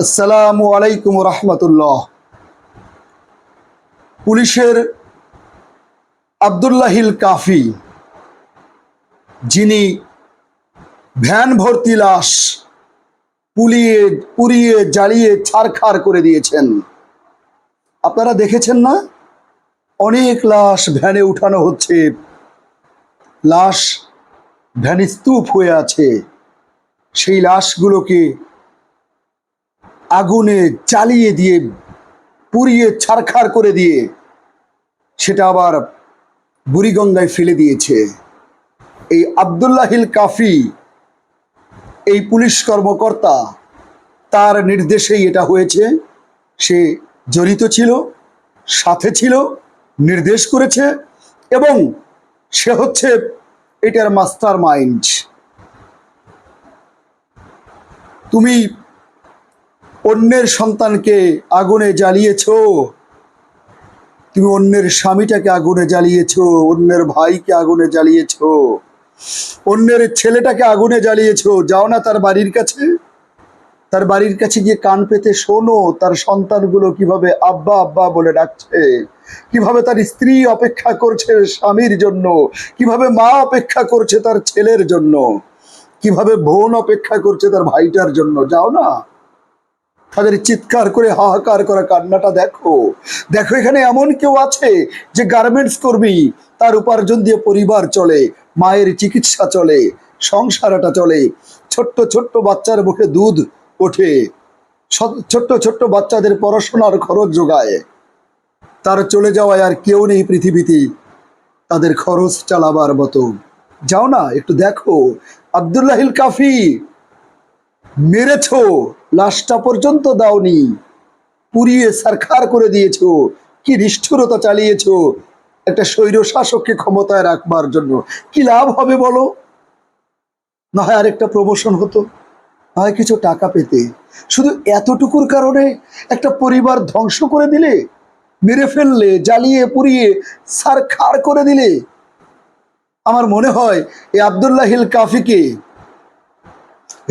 আসসালামু আলাইকুম রহমতুল্লাহ। পুলিশের আব্দুল্লাহিল কাফি, যিনি ভ্যান ভর্তি লাশ পুড়িয়ে জ্বালিয়ে ছারখার করে দিয়েছেন, আপনারা দেখেছেন না? অনেক লাশ ভ্যানে উঠানো হচ্ছে, লাশ ভ্যান স্তূপ হয়ে আছে। সেই লাশগুলোকে আগুনে জ্বালিয়ে দিয়ে পুড়িয়ে ছারখার করে দিয়ে সেটা আবার বুড়িগঙ্গায় ফেলে দিয়েছে। এই আব্দুল্লাহিল কাফি, এই পুলিশ কর্মকর্তা, তার নির্দেশেই এটা হয়েছে। সে জড়িত ছিল, সাথে ছিল, নির্দেশ করেছে এবং সে হচ্ছে এটার মাস্টার মাইন্ড। তুমি অন্যের সন্তানকে আগুনে জ্বালিয়েছো, তুমি অন্যের স্বামীটাকে আগুনে জ্বালিয়েছো, অন্যের ভাইকে আগুনে জ্বালিয়েছো, অন্যের ছেলেটাকে আগুনে জ্বালিয়েছো। যাও না তার বাড়ির কাছে, তার বাড়ির কাছে গিয়ে কান পেতে শোনো তার সন্তানগুলো কিভাবে আব্বা আব্বা বলে ডাকছে, কিভাবে তার স্ত্রী অপেক্ষা করছে স্বামীর জন্য, কিভাবে মা অপেক্ষা করছে তার ছেলের জন্য, কিভাবে বোন অপেক্ষা করছে তার ভাইটার জন্য। যাও না, তাদের চিৎকার করে হাহাকার করা কান্নাটা দেখো। দেখো, এখানে এমন কেউ আছে যে গার্মেন্টস কর্মী, তার উপার্জন দিয়ে পরিবার চলে, মায়ের চিকিৎসা চলে, সংসারটা চলে, ছোট্ট ছোট্ট বাচ্চার মুখে দুধ ওঠে, ছোট্ট ছোট্ট বাচ্চাদের পড়াশোনার খরচ যোগায়। তার চলে যাওয়ায় আর কেউ নেই পৃথিবীতে তাদের খরচ চালাবার মতো। যাও না, একটু দেখো। আব্দুল্লাহিল কাফি, মেরেছো, লাশটা পর্যন্ত দাওনি, পুড়িয়ে সারখার করে দিয়েছো। কি নিষ্ঠুরতা চালিয়েছো একটা স্বৈর শাসককে ক্ষমতায় রাখবার জন্য। কি লাভ হবে বলো? না হয় আরেকটা প্রমোশন হতো, না হয় কিছু টাকা পেতে। শুধু এতটুকুর কারণে একটা পরিবার ধ্বংস করে দিলে, মেরে ফেললে, জ্বালিয়ে পুড়িয়ে সারখার করে দিলে। আমার মনে হয় এই আব্দুল্লাহিল কাফিকে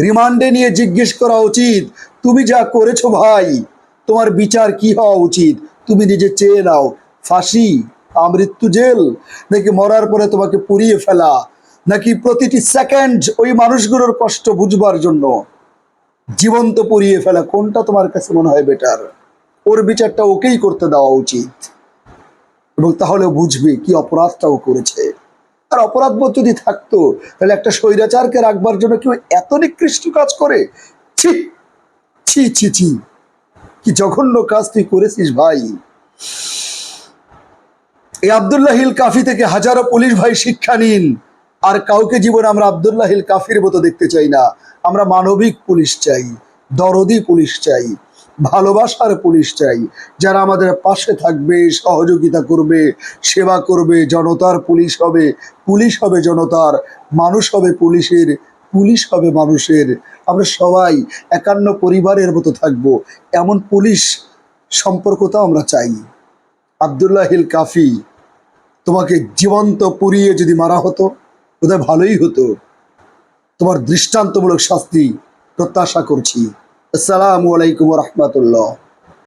রিমান্ডে নিয়ে জিজ্ঞেস করা উচিত, তুমি যা করেছো ভাই, তোমার বিচার কি হওয়া উচিত? তুমি নিজে চেয়ে নাও, ফাঁসি, আমৃত্যু জেল, নাকি মরার পরে তোমাকে পুড়িয়ে ফেলা, নাকি প্রতিটি সেকেন্ড ওই মানুষগুলোর কষ্ট বুঝবার জন্য জীবন্ত পুড়িয়ে ফেলা? কোনটা তোমার কাছে মনে হয় বেটার? ওর বিচারটা ওকেই করতে দেওয়া উচিত, এবং তাহলে বুঝবে কি অপরাধটাও করেছে। আর অপরাধবোধ যদি থাকতো, তাহলে একটা স্বৈরাচারকে রাখবার জন্য কেউ এত নিকৃষ্ট কাজ করে? ছি ছি ছি ছি, কি জঘন্য কাজ তুই করেছিস ভাই। এই আব্দুল্লাহিল কাফি থেকে হাজারো পুলিশ ভাই শিক্ষা নিন। আর কাউকে জীবনে আমরা আব্দুল্লাহিল কাফির মতো দেখতে চাই না। আমরা মানবিক পুলিশ চাই, দরদি পুলিশ চাই, ভালোবাসার পুলিশ চাই, যারা আমাদের পাশে থাকবে, সহযোগিতা করবে, সেবা করবে। জনতার পুলিশ হবে, পুলিশ হবে জনতার, মানুষ হবে পুলিশের, পুলিশ হবে মানুষের। আমরা সবাই 51 পরিবারের মতো থাকবো, এমন পুলিশ সম্পর্কটা আমরা চাই। আব্দুল্লাহিল কাফি, তোমাকে জীবন্ত পুড়িয়ে যদি মারা হতো বোধহয় ভালোই হতো। তোমার দৃষ্টান্তমূলক শাস্তি প্রত্যাশা করছি। আসসালামু আলাইকুম রহমতুল্লাহ।